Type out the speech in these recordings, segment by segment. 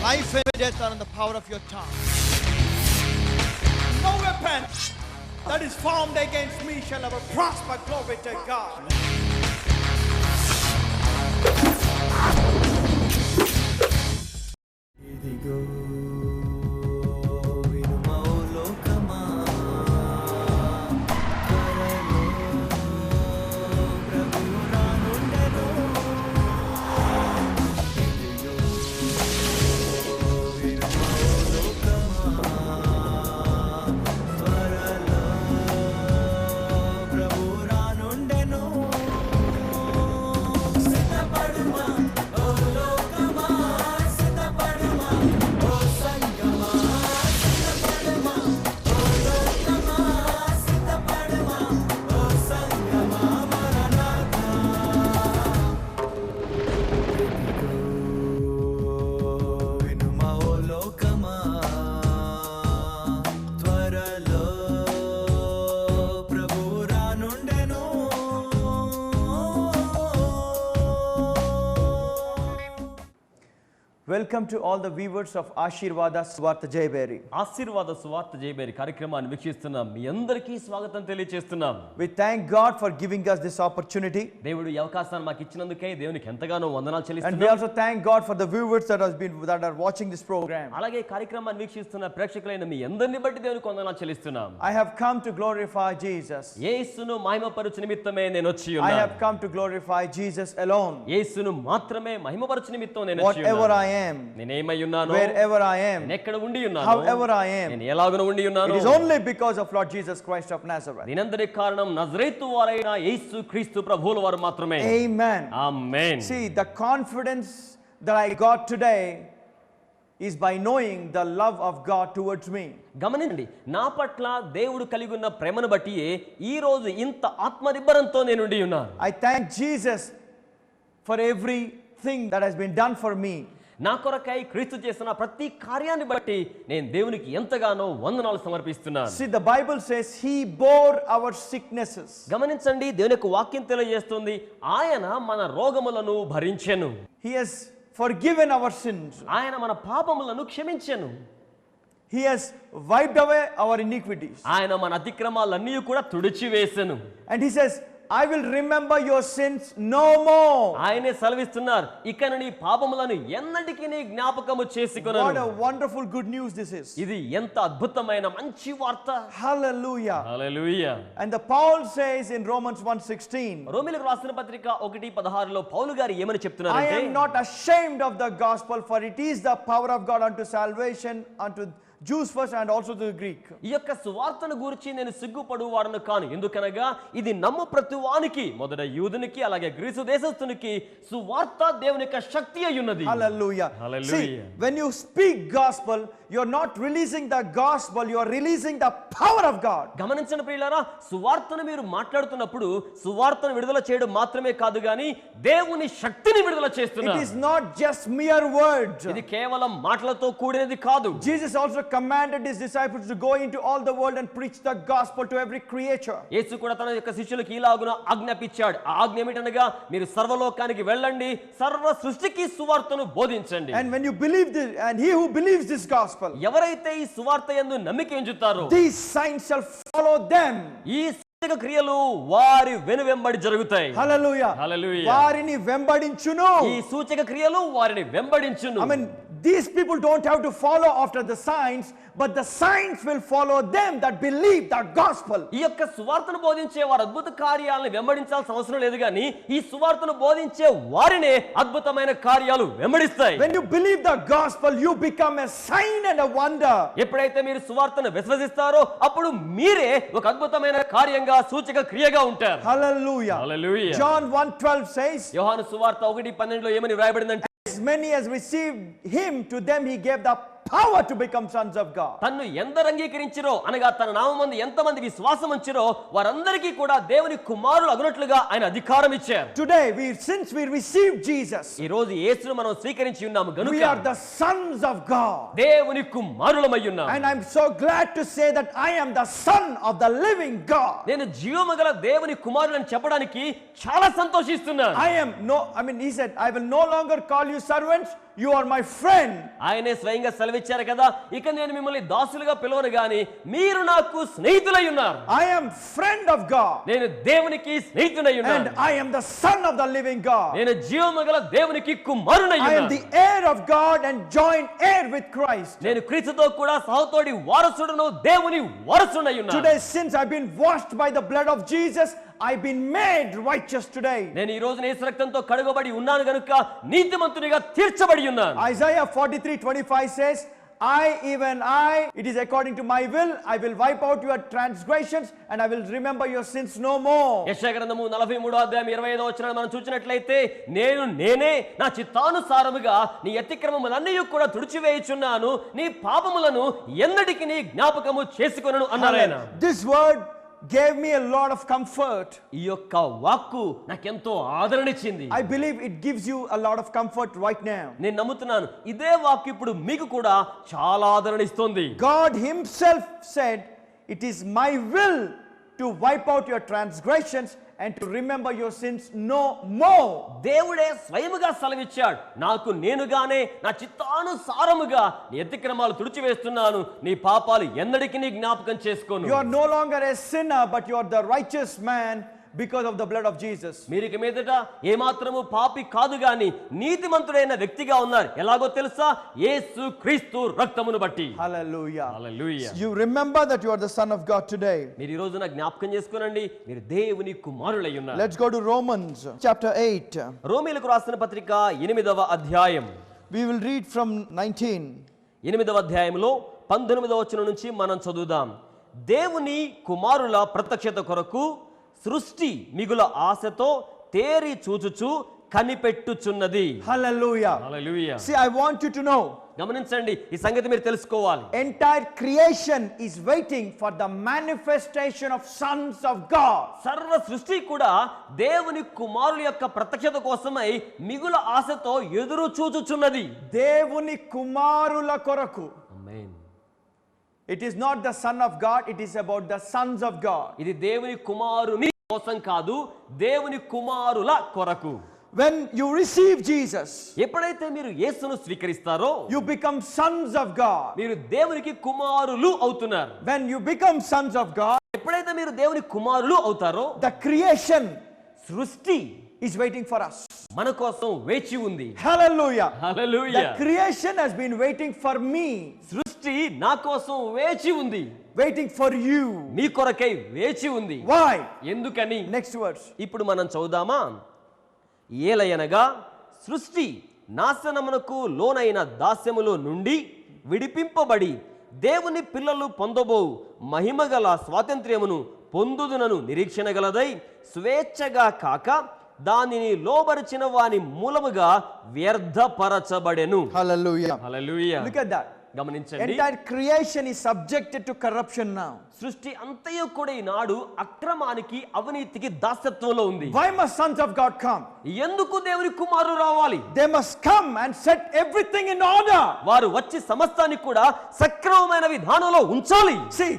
Life and death are in the power of your tongue. No weapon that is formed against me shall ever prosper. Glory to God. Welcome to all the viewers of Ashirvada Suvarta Jayaberi. ఆశీర్వాద సువార్త జయబేరి కార్యక్రమాన్ని వీక్షిస్తున్నాం. మీ అందరికీ స్వాగతం తెలియజేస్తున్నాం. We thank God for giving us this opportunity. దేవుడు ఈ అవకాశాన్ని మాకు ఇచ్చినందుకే దేవునికి ఎంతగానో వందనాలు And we చెల్లిస్తున్నాం. also thank God for the viewers that are watching this program. అలాగే కార్యక్రమాన్ని వీక్షిస్తున్న ప్రేక్షకులైన మీ అందరిని బట్టి దేవునికి వందనాలు చెల్లిస్తున్నాం. I have come to glorify Jesus. యేసును మహిమపరచు నిమిత్తమే నేను వచ్చి I ఉన్నాను. have come to glorify Jesus alone. యేసును మాత్రమే మహిమపరచు నిమిత్తం నేను వచ్చి Whatever ఉన్నాను. I am, నేనేమై ఉన్నాను, wherever I am, నేను ఎక్కడ ఉండి ఉన్నాను, however I am, నేను ఎలాగున ఉండి ఉన్నాను, it is only because of Lord Jesus Christ of Nazareth. దీనందరికి కారణం నజరేతు వారైన యేసు క్రీస్తు ప్రభువుల వారు మాత్రమే. Amen. Amen. See, the confidence that I got today is by knowing the love of God towards me. గమనించండి, నా పట్ల దేవుడు కలిగి ఉన్న ప్రేమను బట్టి ఈ రోజు ఇంత ఆత్మనిబ్బరంతో నేను ఉండి ఉన్నాను. I thank Jesus for everything that has been done for me. నా కొరకై క్రీస్తు చేసిన ప్రతి కార్యాన్ని బట్టి నేను దేవునికి ఎంతగానో వందనాలు సమర్పిస్తున్నాను. See, the Bible says he bore our sicknesses. గమనించండి, దేవుని యొక్క వాక్యం తెలియజేస్తుంది, ఆయన మన రోగములను భరించెను, He has forgiven our sins. ఆయన మన పాపములను క్షమించెను, He has wiped away our iniquities. ఆయన మన అతిక్రమాలన్నీ కూడా తుడిచివేసెను. And he says, I will remember your sins no more. ఆయనే సెలవిస్తున్నారు, ఇక నీ పాపములను ఎన్నటికీ నీ జ్ఞాపకము చేసుకొనను. What a wonderful good news this is. ఇది ఎంత అద్భుతమైన మంచి వార్త. Hallelujah. Hallelujah. And the Paul says in Romans 1:16, రోమీయులకు రాసిన పత్రిక 1:16 పౌలు గారు ఏమని I చెప్తున్నారంటే, am not ashamed of the gospel, for it is the power of God unto salvation unto Jews first and also to the Greek. ఈ యొక్క సువార్తను గురించి నేను సిగ్గుపడువాడను కాను, ఎందుకనగా ఇది నమ్ము ప్రతి వానికి, మొదట యూదునికి అలాగే గ్రీసు దేశస్థునికి సువార్త దేవుని యొక్క శక్తి అయి ఉన్నది. Hallelujah. Hallelujah. See, when you speak gospel, you're not releasing the gospel, you're releasing the power of God. గమనించండి ప్రియులారా, సువార్తను మీరు మాట్లాడుతున్నప్పుడు సువార్తను విడుదల చేయడం మాత్రమే కాదు గాని దేవుని శక్తిని విడుదల It చేస్తున్నారు. is not just mere words. ఇది కేవలం మాటలతో కూడినది కాదు. Jesus also commanded his disciples to go into all the world and preach the gospel to every creature. యేసు కూడా తన యొక్క శిష్యులకు ఇలాగున ఆజ్ఞాపించాడు. ఆ ఆజ్ఞ ఏమిటనగా, మీరు సర్వలోకానికి వెళ్ళండి, సర్వ సృష్టికి సువార్తను బోధించండి. And when you believe this, and he who believes this gospel, ఎవరైతే ఈ సువార్త యందు నమ్మిక ఉంచుతారో these signs shall follow them. ఈ సూచక క్రియలు వారి వెనువెంబడి జరుగుతాయి. Hallelujah. హల్లెలూయా. వారిని వెంబడించును. ఈ సూచక క్రియలు వారిని వెంబడించును. I mean, these people don't have to follow after the signs, but the signs will follow them that believe the gospel. ఈ యొక్క సువార్తను బోధించే వారు అద్భుత కార్యాలను వెంబడించాల్సిన అవసరం లేదు కానీ ఈ సువార్తను బోధించే వారినే అద్భుతమైన కార్యాలు వెంబడిస్తాయి. When you believe the gospel, you become a sign and a wonder. ఎప్పుడైతే మీరు సువార్తను విశ్వసిస్తారో అప్పుడు మీరే ఒక అద్భుతమైన కార్యంగా సూచక క్రియగా ఉంటారు. Hallelujah. హల్లెలూయా. John 1:12 says, యోహాను సువార్త 1:12 ఏమని వ్రాయబడిందంటే, as many as received him, to them he gave the power to become sons of God. తన్ను ఎందరు అంగీకరించిరో అనగా తన నామమందు ఎంతమంది విశ్వాసం ఉంచిరో వారందరికీ కూడా దేవుని కుమారులు అగునట్లుగా ఆయన అధికారం ఇచ్చారు. Today, since we received Jesus, ఈ రోజు యేసును మనం స్వీకరించి ఉన్నాము we గనుక are the sons of God. దేవుని కుమారులమై ఉన్నాము. And I'm so glad to say that I am the son of the living God. నేను జీవముగల దేవుని కుమారులని చెప్పడానికి చాలా సంతోషిస్తున్నాను. He said, I will no longer call you servants, you are my friend. ఆయనే స్వయంగా సెలవిచ్చారు కదా, ఇక నేను మిమ్మల్ని దాసులుగా పిలవను గాని మీరు నాకు స్నేహితులై ఉన్నారు. I am friend of God. నేను దేవునికి స్నేహితుడై And ఉన్నాను. I am the son of the living God. నేను జీవము గల దేవునికి కుమారుడై I am ఉన్నాను. the heir of God and joint heir with Christ. నేను క్రీస్తుతో కూడా సహోదరుడి వారసుడును, దేవుని వారసుడై ఉన్నాను. Today, since I've been washed by the blood of Jesus, I've been made righteous today. నేను ఈ రోజున యేసు రక్తంతో కడుగబడి ఉన్నాను గనుక నీతిమంతునిగా తీర్చబడి ఉన్నాను. Isaiah 43:25 says, it is according to my will, I will wipe out your transgressions and I will remember your sins no more. యెషయా గ్రంథము 43:25 మనం చూసినట్లయితే నేనే నా చిత్తానుసారముగా నీ అతిక్రమములన్నీ కూడా తుడిచివేయుచున్నాను, నీ పాపములను ఎన్నటికి నీ జ్ఞాపకము చేసుకొనను అన్నాడు ఆయన. This word gave me a lot of comfort. ఈ యొక్క వాక్కు నాకెంతో ఆదరణిచ్చింది. I believe it gives you a lot of comfort right now. నేను నమ్ముతున్నాను ఇదే వాక్కు ఇప్పుడు మీకు కూడా చాలా ఆదరణిస్తుంది. God himself said, it is my will to wipe out your transgressions and to remember your sins no more. దేవుడే స్వయముగా సెలవిచ్చాడు, నాకు నేనుగానే నా చిత్తానుసారముగా నీ అతిక్రమాలు తుడిచివేస్తున్నాను, నీ పాపాలు ఎన్నటికీ నీ జ్ఞాపకం చేసుకోను. You are no longer a sinner, but you are the righteous man because of the blood of Jesus. మీరికి మీదట ఏమాత్రము పాపి కాదు గాని నీతిమంతుడైన వ్యక్తిగా ఉన్నారు. ఎలాగో తెలుసా? యేసు క్రీస్తు రక్తమును బట్టి. Hallelujah. Hallelujah. You remember that you are the son of God today. మీరు ఈ రోజున జ్ఞాపకం చేసుకోనండి, మీరు దేవుని కుమారులై ఉన్నారు. Let's go to Romans chapter 8. రోమీయులకు రాసిన పత్రిక 8వ అధ్యాయం. We will read from 19. 8వ అధ్యాయంలో 19వ వచనం నుంచి మనం చదువుదాం. దేవుని కుమారుల ప్రత్యక్షత కొరకు సృష్టి మిగుల ఆశతో తేరి చూచుచు కనిపెట్టుచున్నది. Hallelujah. Hallelujah. See, I want you to know, గమనించండి, ఈ సంగతి మీరు తెలుసుకోవాలి. entire creation is waiting for the manifestation of sons of God. సర్వ సృష్టి కూడా దేవుని కుమారుల యొక్క ప్రత్యక్షత కోసమై మిగుల ఆశతో ఎదురు చూచుచున్నది. దేవుని కుమారుల కొరకు. ఆమేన్. It is not the son of God, it is about the sons of God. ఇది దేవుని కుమారుని కోసం కాదు, దేవుని కుమారుల కొరకు. When you receive Jesus, ఎప్పుడైతే మీరు యేసును స్వీకరిస్తారో you become sons of God. మీరు దేవునికి కుమారులు అవుతున్నారు. When you become sons of God, ఎప్పుడైతే మీరు దేవుని కుమారులు అవుతారో the creation సృష్టి is waiting for us. మన కోసం వేచి ఉంది. Hallelujah. Hallelujah. The creation has been waiting for me, సృష్టి నా కోసం వేచి ఉంది, waiting for you. మీ కొరకై వేచి ఉంది. Why? ఎందుకని? Next verse. ఇప్పుడు మనం చదువుదామా? ఏలయనగా సృష్టి నాశనమునకు లోనైన దాస్యములో నుండి విడిపింపబడి దేవుని పిల్లలు పొందబో మహిమగల స్వాతంత్ర్యమును పొందుదునను నిరీక్షణ గలదై స్వేచ్ఛగా కాక దానిని లోబరిచిన వాని మూలముగా వ్యర్థపరచబడెను. Hallelujah. Hallelujah. Look at that. గమనించండి, Entire creation is subjected to corruption now. సృష్టి అంతయు కూడా ఈనాడు అక్రమానికి అవినీతికి దాసత్వంలో ఉంది. Why must sons of God come? ఎందుకు దేవుని కుమారులు రావాలి? They must come and set everything in order. వారు వచ్చి సమస్తాన్ని కూడా సక్రమమైన విధానంలో ఉంచాలి. See,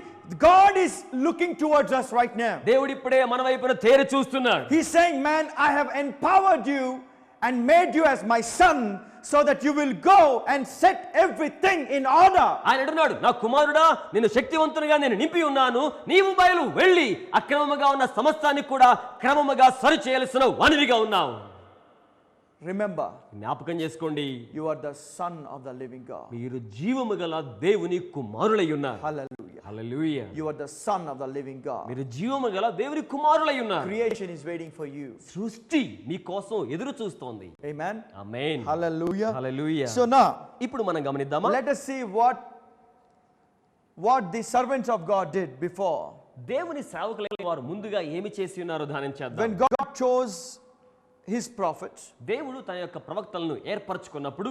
God is looking towards us right now. దేవుడు ఇప్పుడే మన వైపున తేరి చూస్తున్నాడు. He's saying, man, I have empowered you and made you as my son so that you will go and set everything in order. ఆయన అంటున్నాడు, నా కుమారుడా, నేను శక్తివంతునిగా నేను నింపి ఉన్నాను, నీవు బయలు వెళ్ళి అక్రమముగా ఉన్న సమస్తాన్ని కూడా క్రమముగా సరి చేయాల్సిన వానివిగా ఉన్నావు. Remember, జ్ఞాపకం చేసుకోండి, you are the son of the living God. మీరు జీవము గల దేవుని కుమారులై ఉన్నారు. Hallelujah. Hallelujah. You are the son of the living God. మీరు జీవము గల దేవుని కుమారులై ఉన్నారు. Creation is waiting for you. సృష్టి మీ కోసం ఎదురు చూస్తోంది. Amen. ఆమేన్. Hallelujah. హల్లెలూయా. So now, ఇప్పుడు మనం గమనిద్దామా? let us see what the servants of God did before. దేవుని సేవకులైన వారు ముందుగా ఏమి చేసి ఉన్నారో ధ్యానం చేద్దాం. When God chose his prophets, దేవుడు తన యొక్క ప్రవక్తలను ఏర్పరచుకున్నప్పుడు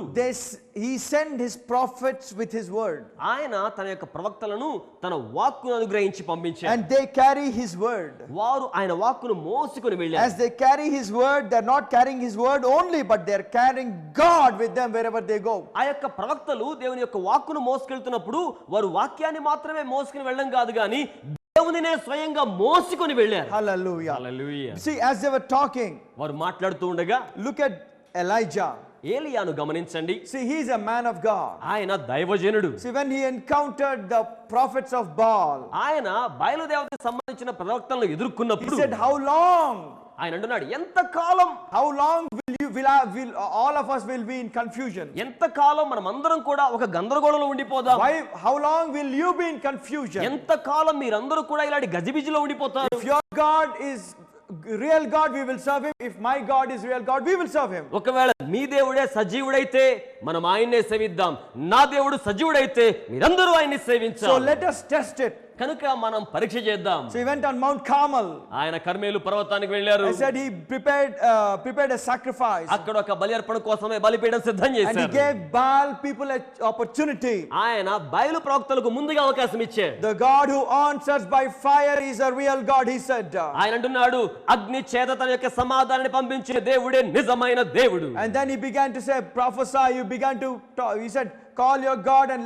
he sent his prophets with his word. ఆయన తన యొక్క ప్రవక్తలను తన వాక్కును అనుగ్రహించి పంపించారు. And they carry his word. వారు ఆయన వాక్కును మోసుకొని వెళ్ళారు. As they carry his word, they're not carrying his word only, but they're carrying God with them wherever they go. ఆ యొక్క ప్రవక్తలు దేవుని యొక్క వాక్కును మోసుకెళ్తున్నప్పుడు వారు వాక్యాన్ని మాత్రమే మోసుకొని వెళ్ళడం కాదు గాని దేవునినే స్వయంగా మోసుకొని వెళ్ళారు. Hallelujah. Hallelujah. See, as they were talking, వారు మాట్లాడుతూ ఉండగా look at Elijah. ఏలియాను గమనించండి. See, he is a man of God. ఆయన దైవజనుడు. See, when he encountered the prophets of Baal, ఆయన బయలుదేవతకు సంబంధించిన ప్రవక్తలను he ఎదుర్కొన్నప్పుడు said, how long? ఆయన అంటున్నాడు, ఎంతకాలం, How long will all of us will be in confusion? ఎంతకాలం మనం అందరం కూడా ఒక గందరగోళంలో ఉండిపోదాం. How long will you be in confusion? ఎంతకాలం మీరందరూ కూడా ఇలాంటి గజిబిజిలో ఉండిపోతారు. If your God is real God, we will serve him. If my God is real God, we will serve him. ఒకవేళ మీ దేవుడే సజీవుడైతే మనం ఆయన్నే సేవిద్దాం, నా దేవుడు సజీవుడైతే మీరందరూ ఆయన్ని సేవించాలి. So let us test it. కనుక మనం పరీక్ష చేద్దాం. So he went on Mount Carmel. ఆయన కర్మేలు పర్వతానికి వెళ్ళారు. I said he prepared a sacrifice. అక్కడ ఒక బలి అర్పణ కోసమే బలిపీఠం సిద్ధం చేశారు. And he gave Baal people an opportunity. ఆయన బయలు ప్రవక్తలకు ముందుగా అవకాశం ఇచ్చారు. The God who answers by fire is a real God, he said. ఆయన అంటున్నాడు, అగ్ని చేత తన యొక్క సమాధానాన్ని పంపించే దేవుడే నిజమైన దేవుడు. And then he began to say, prophesy. You began to talk. He said, call your God and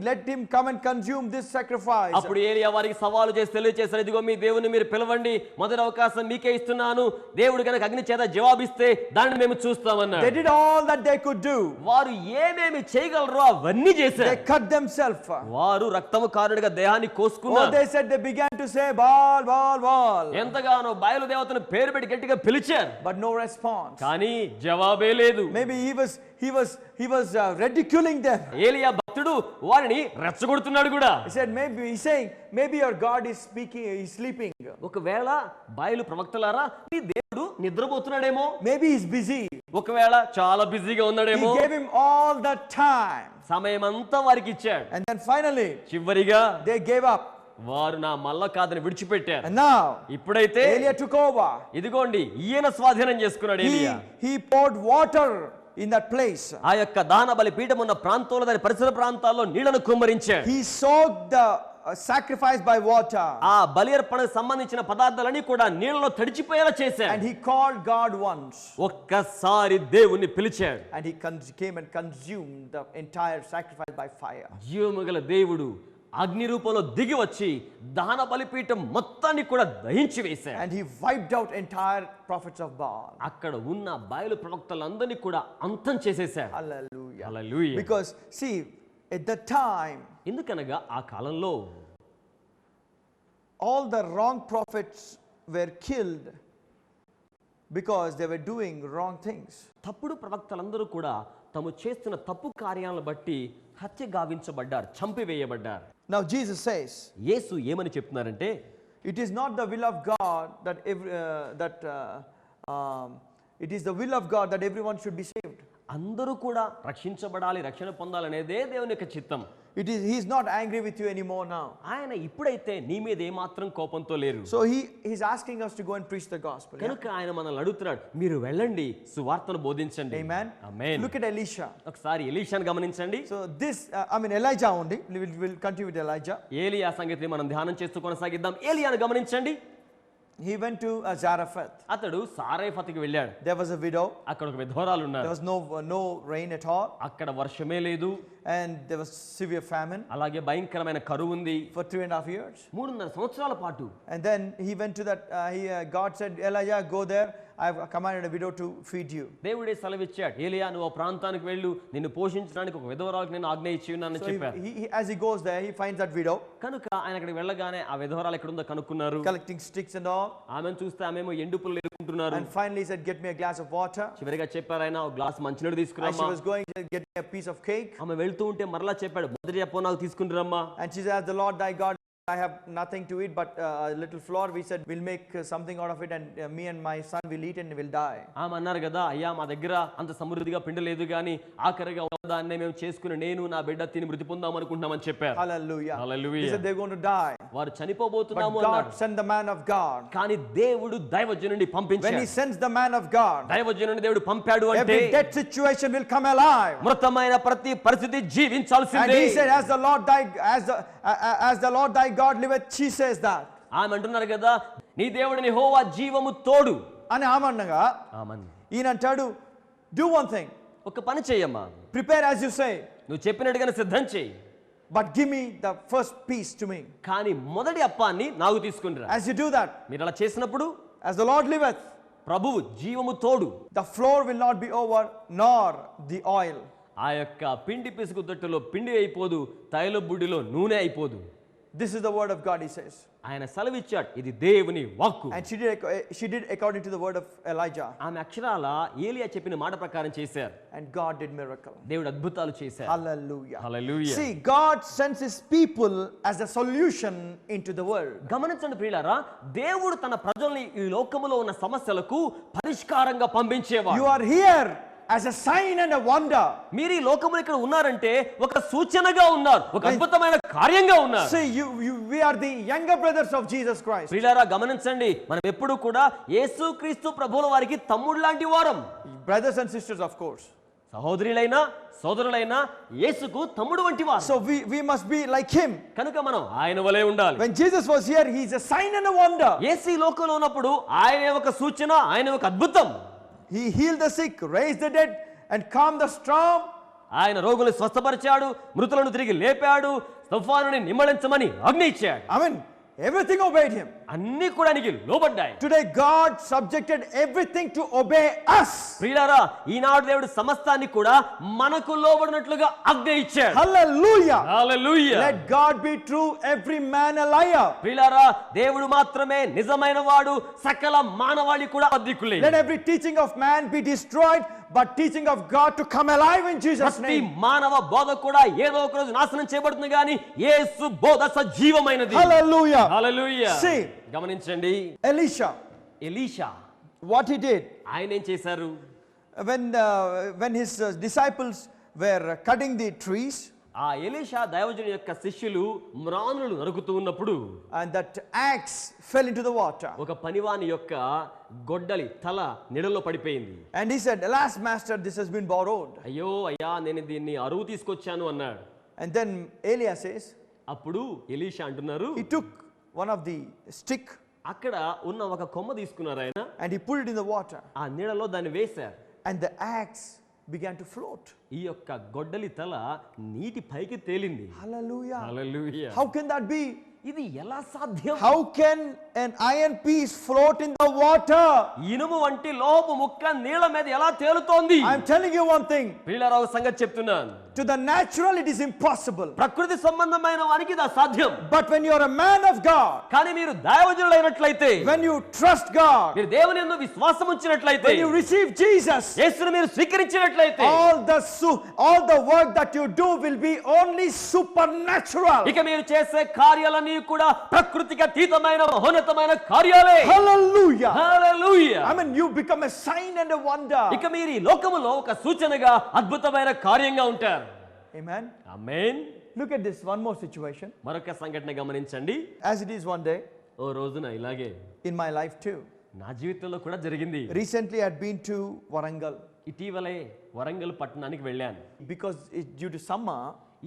let him come and consume this sacrifice. అప్పుడు ఏలియా వారికి సవాలు చేసి తెలియజేశారు, ఇదిగో మీ దేవుని మీరు పిలవండి, మొదటి అవకాశం మీకే ఇస్తున్నాను, దేవుడు కనుక అగ్ని చేత జవాబిస్తే దాన్ని మేము చూస్తామన్నారు. They did all that they could do. వారు ఏమేమి చేయగలరో అవన్నీ చేశారు. They cut themselves. వారు రక్తము కారుడిగా దేహాన్ని Oh, కోసుకున్నారు. they said, they began to say, Baal, Baal, Baal. ఎంతగానో బయలు దేవతను పేరు పెట్టి గట్టిగా పిలిచారు. But no response. కానీ జవాబే లేదు. Maybe he was ridiculing them. ఏలియా భక్తుడు వారిని రెచ్చగొడుతున్నాడు కూడా. He said, he's saying, maybe your God is sleeping. ఒకవేళ బయలు ప్రవక్తలారా, మీ దేవుడు నిద్రపోతున్నాడేమో. Maybe he's busy. ఒకవేళ చాలా బిజీగా He ఉన్నాడేమో. gave him all the time. సమయం అంతా వారికి ఇచ్చాడు. And then finally, చివరిగా they gave up. వారు నా మల్ల కాదని విడిచిపెట్టారు. And now, ఇప్పుడైతే Eliah took over. ఇదిగోండి ఈయన స్వాధీనం చేసుకున్నాడు ఏలియా. He poured water in that place. ఆ యొక్క దాన బలి పీఠం ఉన్న ప్రాంతంలో, దాని పరిసర ప్రాంతాల్లో నీళ్లను కుమ్మరించాడు. He soaked the sacrifice by water. ఆ బలి అర్పణకు సంబంధించిన పదార్థాలన్నీ కూడా నీళ్ళలో తడిచిపోయేలా చేశాడు. And he called God once. ఒక్కసారి దేవుణ్ణి పిలిచాడు. And he came and consumed the entire sacrifice by fire. జీవముగల దేవుడు అగ్ని రూపంలో దిగి వచ్చి దహన బలిపీఠం మొత్తాన్ని కూడా దహించి వేశాడు. And he wiped out entire prophets of Baal. అక్కడ ఉన్న బయలు ప్రవక్తలందరినీ కూడా అంతం చేసేశాడు. Hallelujah. Hallelujah. Because see, at the time, ఎందుకనగా ఆ కాలంలో all the wrong prophets were killed because they were doing wrong things. తప్పుడు ప్రవక్తలందరూ కూడా తాము చేస్తున్న తప్పు కార్యాలను బట్టి హత్య గావించబడ్డారు, చంపివేయబడ్డారు. Now Jesus says, యేసు ఏమని చెప్తున్నారంటే, it is not the will of God it is the will of God that everyone should be saved. అందరూ కూడా రక్షించబడాలి, రక్షణ పొందాలనేదే దేవుని యొక్క చిత్తం. He is not angry with you anymore now. ఆయన ఇప్పుడైతే నీ మీద ఏమాత్రం కోపంతో లేరు. So he's asking us to go and preach the gospel. కనుక ఆయన మనల్ని అడుగుతున్నాడు, మీరు వెళ్ళండి, సువార్తను బోధించండి. Amen. Amen. Look at Elisha. ఒకసారి ఎలీషాను గమనించండి. So this Elijah only. We'll continue with Elijah. ఏలియా సంగతిని మనం ధ్యానం చేస్తూ కొనసాగిద్దాం. ఏలియాను గమనించండి. He went to Zarephath. అతడు సారేఫతుకి వెళ్ళాడు. There was a widow. అక్కడ ఒక విధవరాలు There ఉన్నారు. was no rain at all. అక్కడ వర్షమే లేదు. And there was severe famine అలాగే భయంకరమైన కరువు ఉంది. for 3.5 years. 3.5 సంవత్సరాల పాటు. And then he went to that. God said, Elijah, go there. I have commanded a widow to feed you. దేవుడే సెలవిచ్చాడు, ఏలియా నువ్వు ఆ ప్రాంతానికి వెళ్ళు, నిన్ను పోషించడానికి ఒక విధవరాలకు నేను ఆజ్ఞ ఇచ్చి ఉన్నానని So చెప్పారు. as he goes there, he finds that widow కనుక ఆయన అక్కడికి వెళ్ళగానే ఆ విధవరాలు ఎక్కడ ఉందో కనుక్కున్నారు. collecting sticks and all. ఆమెను చూస్తే ఆమెమో ఎండు పుల్లలు ఎరుకుంటున్నారు. And finally he said, get me a glass of water. చివరిగా చెప్పారు, ఆయన ఒక గ్లాస్ మంచినీళ్ళు As she తీసుకురమ్మా. was going, he said, get me a piece of cake. ఆమె వెళ్తూ ఉంటే మరలా చెప్పాడు, మొదటి అప్పో నాకు తీసుకుని రమ్మా. And she said, the Lord thy God, I have nothing to eat but a little flour. We said, we'll make something out of it, and me and my son will eat and will die. ఆమె అన్నారు కదా, అయ్యా మా దగ్గర అంత సమృద్ధిగా పిండి లేదు కానీ ఆఖరిగా దాన్నే మేము చేసుకుని నేను నా బిడ్డ తిని మృతి పొందాం అనుకుంటున్నామని చెప్పారు. Hallelujah. Hallelujah. They said they're going to die. వారు But చనిపోబోతున్నాము God అన్నారు. sent the man of God. కానీ దేవుడు దైవజనుడిని When పంపించాడు. he sends the man of God, దైవజనుడిని దేవుడు పంపాడు అంటే every dead situation will come alive. మృతమైన ప్రతి పరిస్థితి And జీవించాల్సిందే. he said, as the Lord thy God liveth, she says that. ఆమె అంటున్నారు కదా, నీ దేవుడిని యెహోవా జీవము తోడు అని ఆమన్నగా ఆమన్. ఈయన అంటాడు, do one thing, ఒక పని చేయమ్మా, prepare as you say, నువ్వు చెప్పినట్టుగానే సిద్ధం చేయి, but give me the first piece to me. కానీ మొదటి అప్పాన్ని నాకు తీసుకునిరా. As you do that, మీరు అలా చేసినప్పుడు as the Lord liveth, ప్రభువు జీవము తోడు. The floor will not be over, nor the oil. ఆ యొక్క పిండి పిసుకు తొట్టులో పిండి అయిపోదు, తైల బుడ్డిలో నూనె అయిపోదు. This is the word of God, he says. ఆయన సెలవిచ్చాడు, ఇది దేవుని వాక్కు. And she did according to the word of Elijah. ఆమె అక్షరాల ఏలియా చెప్పిన మాట ప్రకారం చేశారు. And God did miracle. దేవుడు అద్భుతాలు చేశారు. Hallelujah. Hallelujah. See, God sends his people as a solution into the world. గమనించండి ప్రియులారా, దేవుడు తన ప్రజల్ని ఈ లోకములో ఉన్న సమస్యలకు పరిష్కారంగా పంపించేవాడు. You are here as a sign and a wonder. మీరు ఈ లోకములో ఇక్కడ ఉన్నారంటే ఒక సూచనగా ఉన్నారు, ఒక అద్భుతమైన కార్యంగా ఉన్నారు. See, we are the younger brothers of Jesus Christ. ప్రియులారా గమనించండి, మనం ఎప్పుడు కూడా యేసుక్రీస్తు ప్రభువుల వారికి తమ్ముడు లాంటి వారం. Brothers and sisters, of course. సహోదరులైనా సోదరులైనా యేసుకు తమ్ముడు వంటి వారు. So we must be like him. కనుక మనం ఆయన వలె ఉండాలి. When Jesus was here, he is a sign and a wonder. యేసు ఈ లోకంలో ఉన్నప్పుడు ఆయన ఒక సూచన, ఆయన ఒక అద్భుతం. He healed the sick, raised the dead, and calmed the storm. ఆయన రోగులను స్వస్థపరిచాడు, మృతులను తిరిగి లేపాడు, తుఫానుని నిమ్మళించమని ఆజ్ఞ ఇచ్చాడు. I mean, everything obeyed him. అన్ని కూడా ఆయనకి లోబడ్డాయి. Today God subjected everything to obey us. ప్రియులారా, ఈనాడు దేవుడు సమస్తాన్ని కూడా మనకు లోబడినట్లుగా ఆజ్ఞ ఇచ్చాడు. Hallelujah. Hallelujah. Let God be true, every man a liar. ప్రియులారా, దేవుడు మాత్రమే నిజమైన వాడు, సకల మానవాళి కూడా అద్వికులే. Let every teaching of man be destroyed, but teaching of God to come alive in Jesus' ప్రతి name. మానవ బోధ కూడా ఏదో ఒక రోజు నాశనం చేయబడుతుంది, కానీ యేసు బోధ సజీవమైనది. Hallelujah. హల్లెలూయా. See. గమనించండి, Elisha, Elisha what he did ఆయన ఏం చేశారు? when his disciples were cutting the trees, ఆ ఎలీషా దైవజనుని యొక్క శిష్యులు మ్రానులు నరుకుతూ ఉన్నప్పుడు and that axe fell into the water. ఒక పనివాని యొక్క గొడ్డలి తల నీడలో పడిపోయింది. And he said, "Alas, master, this has been borrowed." అయ్యో అయ్యా, నేను దీన్ని అరువు తీసుకొచ్చాను అన్నాడు. And then Elia says, అప్పుడు ఎలీషా అంటున్నారు, he took one of the stick అక్కడ ఉన్న ఒక కొమ్మ తీసుకున్నారు ఆయన, and he put it in the water, ఆ నీడలో దాన్ని వేశారు. and the axe began to float. ఈ యొక్క గొడ్డలి తల నీటి పైకి తేలింది. Hallelujah. Hallelujah. How can that be? ఇది ఎలా సాధ్యం? How can an iron piece float in the water? ఇనుము వంటి లోహపు ముక్క నీళ్ళ మీద ఎలా తేలుతోంది? I'm telling you one thing. ప్రియులారా, సంగతి చెప్తున్నాను. To the natural it is impossible. ప్రకృతి సంబంధమైన వారికి ఇది అసాధ్యం. But when you are a man of God, కానీ మీరు దైవజనులైనట్లయితే, when you trust God, మీరు దేవుని యందు విశ్వాసం ఉంచినట్లయితే, when you receive Jesus, యేసును మీరు స్వీకరించినట్లయితే, all the work that you do will be only supernatural. ఇక మీరు చేసే కార్యాలన్నీ కూడా ప్రకృతికి అతీతమైన మహోన్నతమైన కార్యాలే. Hallelujah. Hallelujah. I mean, you become a sign and a wonder. ఇక మీరు ఈ లోకములో ఒక సూచనగా అద్భుతమైన కార్యంగా ఉంటారు. Amen. Amen. Look at this one more situation. మరొక సంఘటన గమనించండి. As it is one day ఓ రోజున ఇలాగే in my life too. నా జీవితంలో కూడా జరిగింది. Recently I had been to Warangal ఇటీవలే వరంగల్ పట్టణానికి వెళ్ళాను. because due to summer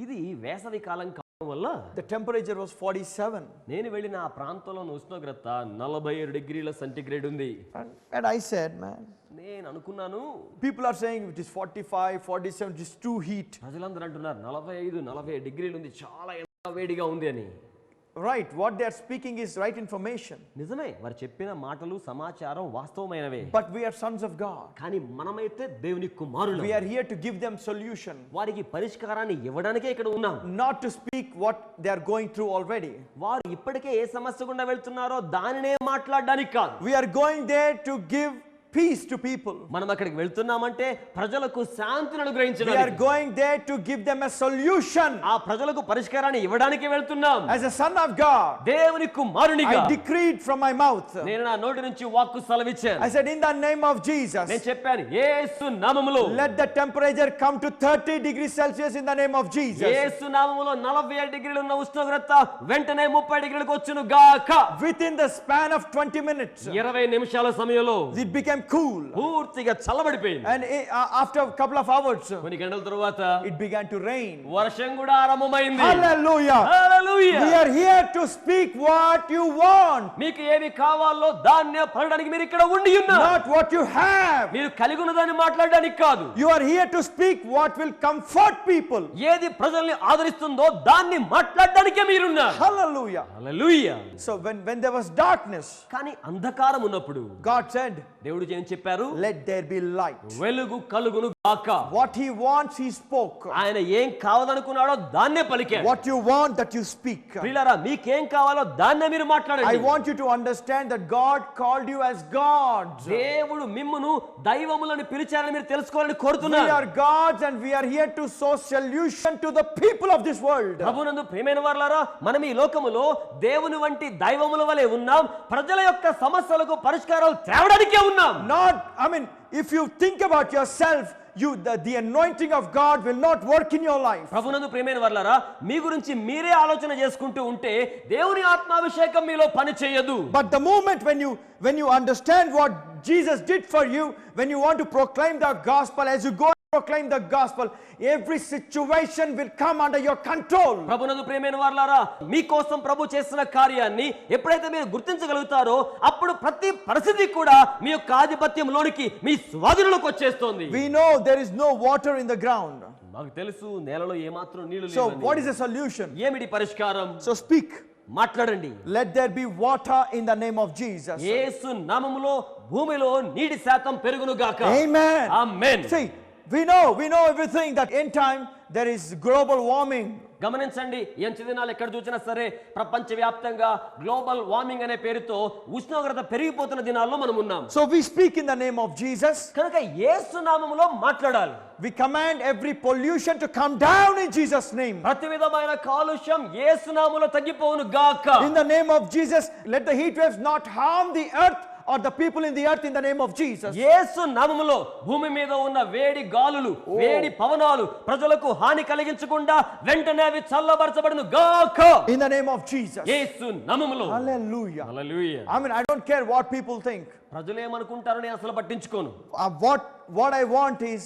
ఇది వేసవి కాలం కావడం వల్ల the temperature was 47. నేను వెళ్ళిన ఆ ప్రాంతంలో ఉష్ణోగ్రత 47 డిగ్రీల సెంటీగ్రేడ్ ఉంది. And I said, man, నేను అనుకున్నాను, people are saying it is 45, 47, it is too heat. ప్రజలందరూ అంటున్నారు 45-40 డిగ్రీలు ఉంది, చాలా వేడిగా ఉంది అని. Right, what they are speaking is right information. నిజమే, వారు చెప్పిన మాటలు సమాచారం వాస్తవమైనవే. But we are sons of God. కానీ మనమైతే దేవుని కుమారులు. We are here to give them solution. వారికి పరిష్కారాన్ని ఇవ్వడానికే ఇక్కడ ఉన్నాం. Not to speak what they are going through already. వారు ఇప్పటికే ఏ సమస్య గుండా వెళ్తున్నారో దానినే మాట్లాడడానికి కాదు. We are going there to give peace to people. మనం అక్కడికి వెళ్తున్నామంటే ప్రజలకు శాంతిని We are అనుగ్రహించడానికి, going there to give them a solution. ఆ ప్రజలకు పరిష్కారాన్ని ఇవ్వడానికి వెళ్తున్నాం. As a son of God, దేవుని కుమారునిగా I decreed from my mouth. నేను నా నోటి నుంచి వాక్కు సెలవిచ్చాను. I said, in the name of Jesus, నేను చెప్పాను, యేసు నామములో let the temperature come to 30 degrees Celsius in the name of Jesus. యేసు నామములో 47 డిగ్రీలు ఉన్న ఉష్ణోగ్రత వెంటనే 30 డిగ్రీలకు వచ్చును గాక. Within the span of 20 minutes, 20 నిమిషాల సమయంలో it became cool. పూర్తిగా చల్లబడిపోయింది. And after a couple of hours, కొన్ని గంటల తరువాత it began to rain. వర్షం కూడా ఆరంభమైంది. Hallelujah. Hallelujah. We are here to speak what you want, మీకు ఏమి కావాలో దాన్ని పలకడానికి మీరు ఇక్కడ ఉండి ఉన్నారు. not what you have. మీరు కలిగి ఉన్నదాన్ని మాట్లాడడానికి కాదు. You are here to speak what will comfort people. ఏది ప్రజల్ని ఆదరిస్తుందో దాన్ని మాట్లాడడానికే మీరున్నారు. Hallelujah. Hallelujah. So when there was darkness, కానీ అంధకారం ఉన్నప్పుడు God said, దేవుడు రోజు ఏం చెప్పారు? let there be light. వెలుగు కలుగును గాక. What he wants, he spoke. ఆయన ఏం కావాలనుకున్నాడో దాన్నే పలికాడు. What you want, that you speak. ప్రియులారా, మీకేం కావాలో దాన్నే మీరు I మాట్లాడండి. want you to understand that God called you as gods. దేవుడు మిమ్మును దైవములను పిలిచారని మీరు తెలుసుకోవాలని We కోరుతున్నారు. are gods and we are here to sow solution to the people of this world. ప్రభునందు ప్రియమైన వారలారా, మనం ఈ లోకములో దేవుని వంటి దైవముల వలె ఉన్నాం. ప్రజల యొక్క సమస్యలకు పరిష్కారాలు తేవడానికే ఉన్నాం. Not, I mean, if you think about yourself, the anointing of God will not work in your life. ప్రభునందు ప్రియమైన వారలారా, మీ గురించి మీరే ఆలోచన చేసుకుంటూ ఉంటే దేవుని ఆత్మాభిషేకం మీలో పని చేయదు. But the moment when you understand what Jesus did for you, when you want to proclaim the gospel, as you go and proclaim the gospel, every situation will come under your control. ప్రభునందు ప్రియమైన వారలారా, మీకోసం ప్రభు చేస్తున్న కార్యాన్ని ఎప్పుడైతే మీరు గుర్తించగలుగుతారో అప్పుడు ప్రతి పరిస్థితి కూడా మీ యొక్క ఆధిపత్యంలోనికి, మీ స్వాధీనంలోకి వచ్చేస్తుంది. We know there is no water in the ground. మాకు తెలుసు నేలలో ఏమాత్రం నీళ్లు So లేవని. what is the solution? ఏమిటి పరిష్కారం? So speak. మాట్లాడండి. Let there be water in the name of Jesus. యేసు నామములో భూమిలో నీటి శాతం పెరుగును గాక. Amen. Amen. See, we know everything that in time there is global warming. గమనించండి, ఎంచి దినాలు ఎక్కడ చూసినా సరే ప్రపంచవ్యాప్తంగా గ్లోబల్ వార్మింగ్ అనే పేరుతో ఉష్ణోగ్రత పెరిగిపోతున్న దినాల్లో మనం ఉన్నాం. So we speak in the name of Jesus. కనుక యేసు నామములో మాట్లాడాలి. We command every pollution to come down in Jesus' name. ప్రతి విధమైన కాలుష్యం యేసు నామములో తగ్గిపోవును గాక. In the name of Jesus, let the heat waves not harm the earth or the people in the earth in the name of Jesus. యేసు నామములో భూమి మీద ఉన్న వేడి గాలులు, వేడి పవనాలు ప్రజలకు హాని కలిగించకుండా వెంటనే అవి చల్లబరచబడును గాక. In the name of Jesus. యేసు నామములో. Hallelujah. Hallelujah. I mean, I don't care what people think. ప్రజలు ఏమనుకుంటారని అసలు పట్టించుకోను. What I want is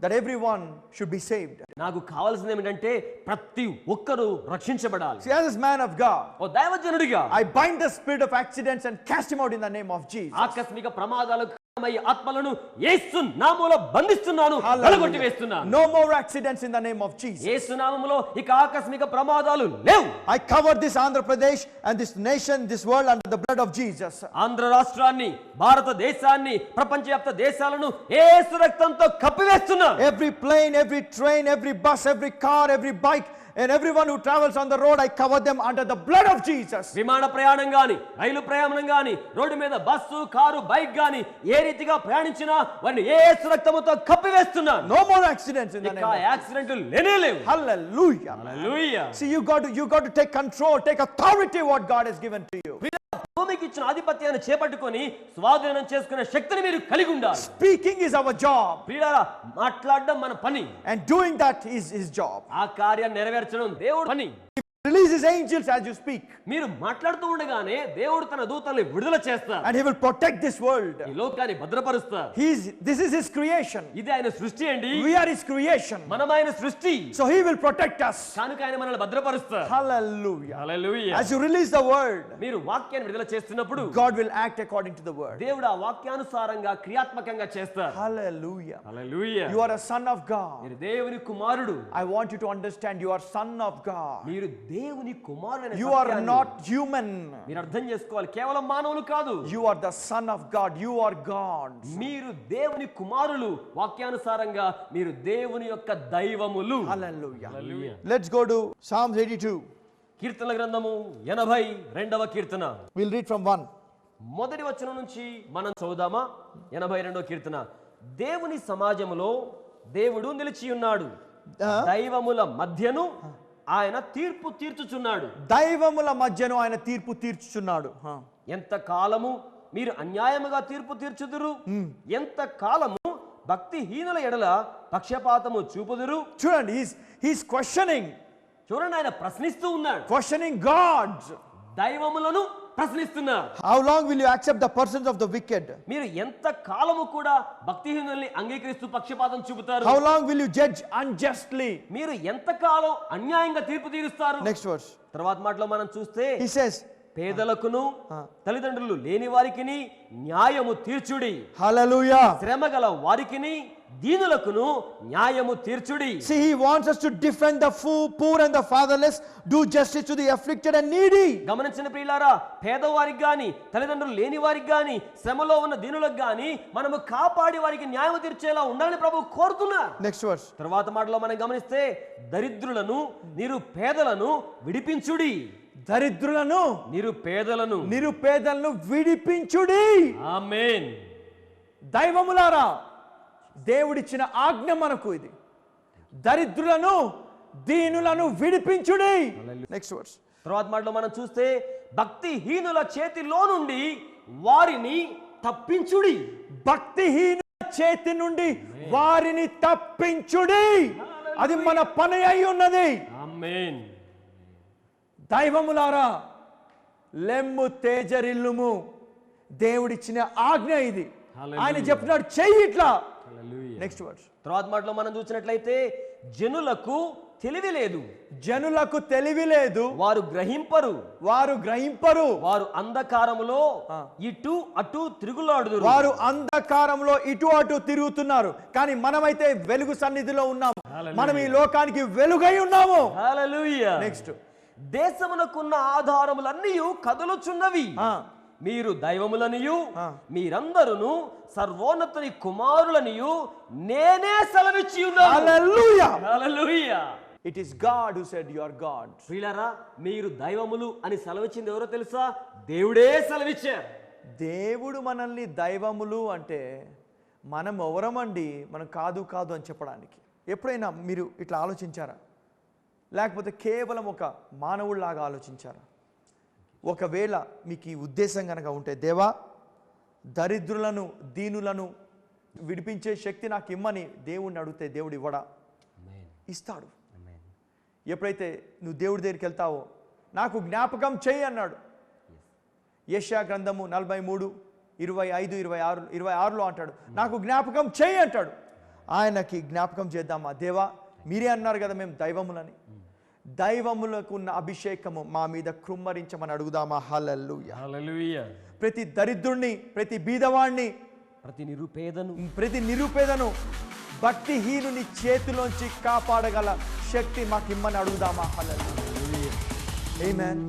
that everyone should be saved. నాకు కావాల్సింది ఏమిటంటే ప్రతి ఒక్కరూ రక్షించబడాలి. See, as a man of God, oh దైవజనుడిగా I bind the spirit of accidents and cast him out in the name of Jesus. ఆకస్మిక ప్రమాదాలకు కారణమయ్యే ఆత్మలను యేసు నామములో బంధిస్తున్నాను, Hallelujah. వెలగొట్టివేస్తున్నాను. No more accidents in the name of Jesus. యేసు నామములో ఇక ఆకస్మిక ప్రమాదాలు లేవు. I cover this Andhra Pradesh and this nation, this world under the blood of Jesus. Andhra రాష్ట్రాన్ని, భారతదేశాన్ని, ప్రపంచవ్యాప్త దేశాలను యేసు రక్తంతో కప్పివేస్తున్నాను. Every plane, every train, every bus, every car, every bike, and everyone who travels on the road, I cover them under the blood of Jesus. విమాన ప్రయాణం గాని, రైలు ప్రయాణం గాని, road మీద బస్సు, కారు, బైక్ గాని ఏ రీతిగా ప్రయాణించినా వారిని యేసు రక్తముతో కప్పివేస్తున్నాను. No more accidents in the ఇక name of Jesus. యాక్సిడెంట్లు లేనే లేవు. Hallelujah. Hallelujah. See, you got to take control, take authority what God has given to you. భూమికి ఇచ్చిన ఆధిపత్యాన్ని చేపట్టుకొని స్వాధీనం చేసుకునే శక్తిని మీరు కలిగి ఉండాలి. Speaking is our job, ప్రియులారా, మాట్లాడడం మన పని. and doing that is his job. ఆ కార్యాన్ని నెరవేర్చడం దేవుడి పని. Release his angels as you speak, మీరు మాట్లాడుతూ ఉండగానే దేవుడు తన దూతల్ని విడుదల చేస్తారు. and he will protect this world. ఈ లోకాన్ని భద్రపరుస్తారు. This is his creation. ఇది ఆయన సృష్టి అండి. We are his creation. మనం ఆయన సృష్టి. So he will protect us. కనుక ఆయన మనల్ని భద్రపరుస్తారు. Hallelujah. Hallelujah. As you release the word, మీరు వాక్యాన్ని విడుదల చేస్తున్నప్పుడు God will act according to the word. దేవుడు ఆ వాక్యానుసారంగా క్రియాత్మకంగా చేస్తారు. Hallelujah. Hallelujah. You are a son of God. మీరు దేవుని కుమారుడు. I want you to understand you are son of God. మీరు దేవుని కుమారుడైన You are సత్యాన్ని not human. మీరు అర్థం చేసుకోవాలి, కేవలం మానవులు కాదు. You are the son of God. You are God. మీరు దేవుని కుమారులు. వాక్యానుసారంగా మీరు దేవుని యొక్క దైవములు. Hallelujah. Hallelujah. Let's go to Psalms 82. కీర్తనల గ్రంథము 82వ కీర్తన. We'll read from 1. మొదటి వచనం నుంచి మనం చదువుదామా? 82వ కీర్తన. దేవుని సమాజములో దేవుడు నిలిచి ఉన్నాడు, దైవముల మధ్యను ఆయన తీర్పు తీర్చుచున్నాడు. దైవముల మధ్యను ఆయన తీర్పు తీర్చుచున్నాడు. ఎంత కాలము మీరు అన్యాయముగా తీర్పు తీర్చుదురు? ఎంత కాలము భక్తిహీనుల ఎడల పక్షపాతము చూపుదురు? చూడండి, he's questioning. చూడండి, ఆయన ప్రశ్నిస్తూ ఉన్నాడు. Questioning God. దైవములను ప్రశ్నిస్తున్నారు. How long will you accept the persons of the wicked? మీరు ఎంత కాలము కూడా భక్తిహీనుల్ని అంగీకరిస్తూ పక్షపాతం చూపుతారు? How long will you judge unjustly? మీరు ఎంత కాలం అన్యాయంగా తీర్పు తీరుస్తారు? Next verse. తర్వాత మాటలో మనం చూస్తే He says, పేదలకును తల్లిదండ్రులు లేని వారికిని న్యాయము తీర్చుడి. Hallelujah. శ్రమ గల వారికిని దీనులకును న్యాయము తీర్చుడి. See, he wants us to defend the poor and the fatherless, do justice to the afflicted and needy. గమనించిన ప్రియులారా, పేదవారికి గాని తల్లిదండ్రులు లేని వారికి గాని శ్రమలో ఉన్న దీనులకు గాని మనము కాపాడి వారికి న్యాయం తీర్చేలా ఉండాలని ప్రభు కోరుతున్నారు. Next verse. తర్వాత మాటలో మనం గమనిస్తే దరిద్రులను నిరుపేదలను విడిపించుడి. దరిద్రులను నిరుపేదలను విడిపించుడి. ఆమేన్. దైవములారా, దేవుడిచ్చిన ఆజ్ఞ మనకు ఇది. దరిద్రులను దీనులను విడిపించుడి. Next verse. తర్వాత మాటలో మనం చూస్తే భక్తిహీనుల చేతిలో నుండి వారిని తప్పించుడి. భక్తిహీనుల చేతి నుండి వారిని తప్పించుడి. అది మన పని అయి ఉన్నది. ఆమేన్. దైవములారా, లెమ్ము తేజరిల్లుము. దేవుడిచ్చిన ఆజ్ఞ ఇది. ఆయన చెప్తున్నాడు, చెయ్యి ఇట్లా. Next verse. తర్వాత మాటలో మనం చూసినట్లయితే జనులకు తెలివి లేదు, వారు గ్రహింపరు, వారు అంధకారములో ఇటు అటు తిరుగులాడుదురు. వారు అంధకారంలో ఇటు అటు తిరుగుతున్నారు, కానీ మనమైతే వెలుగు సన్నిధిలో ఉన్నాము. మనం ఈ లోకానికి వెలుగై ఉన్నాము. హల్లెలూయా. నెక్స్ట్. దేశమునకున్న ఆధారములన్నీ కదులుచున్నవి, మీరు దైవములనియు మీరందరూ సర్వోన్నతుని కుమారులనియు నేనే సెలవిచ్చి ఉన్నాను. హల్లెలూయా. హల్లెలూయా. It is God who said you are God. ప్రియులారా, మీరు దైవములు అని సెలవిచ్చింది ఎవరో తెలుసా? దేవుడే సెలవిచ్చారు. దేవుడు మనల్ని దైవములు అంటే మనం ఎవరమండి? మనం కాదు అని చెప్పడానికి. ఎప్పుడైనా మీరు ఇట్లా ఆలోచించారా? లేకపోతే కేవలం ఒక మానవుడిలాగా ఆలోచించారా? ఒకవేళ మీకు ఈ ఉద్దేశం కనుక ఉంటే, దేవా, దరిద్రులను దీనులను విడిపించే శక్తి నాకు ఇమ్మని దేవుడిని అడిగితే దేవుడు ఇవ్వడా? ఇస్తాడు. ఎప్పుడైతే నువ్వు దేవుడి దగ్గరికి వెళ్తావో, నాకు జ్ఞాపకం చెయ్యి అన్నాడు. యెషయా గ్రంథము 43:25-26లో అంటాడు, నాకు జ్ఞాపకం చెయ్యి అంటాడు. ఆయనకి జ్ఞాపకం చేద్దామా? దేవా, మీరే అన్నారు కదా మేము దైవములని. దైవములకు ఉన్న అభిషేకము మా మీద కృమ్మరించమని అడుగుదామా? హల్లెలూయా. హల్లెలూయా. ప్రతి దరిద్రుణ్ణి, ప్రతి బీదవాణ్ణి, ప్రతి నిరుపేదను భక్తిహీనుని చేతిలోంచి కాపాడగల శక్తి మాకిమ్మని అడుగుదామా? హల్లెలూయా. ఆమేన్.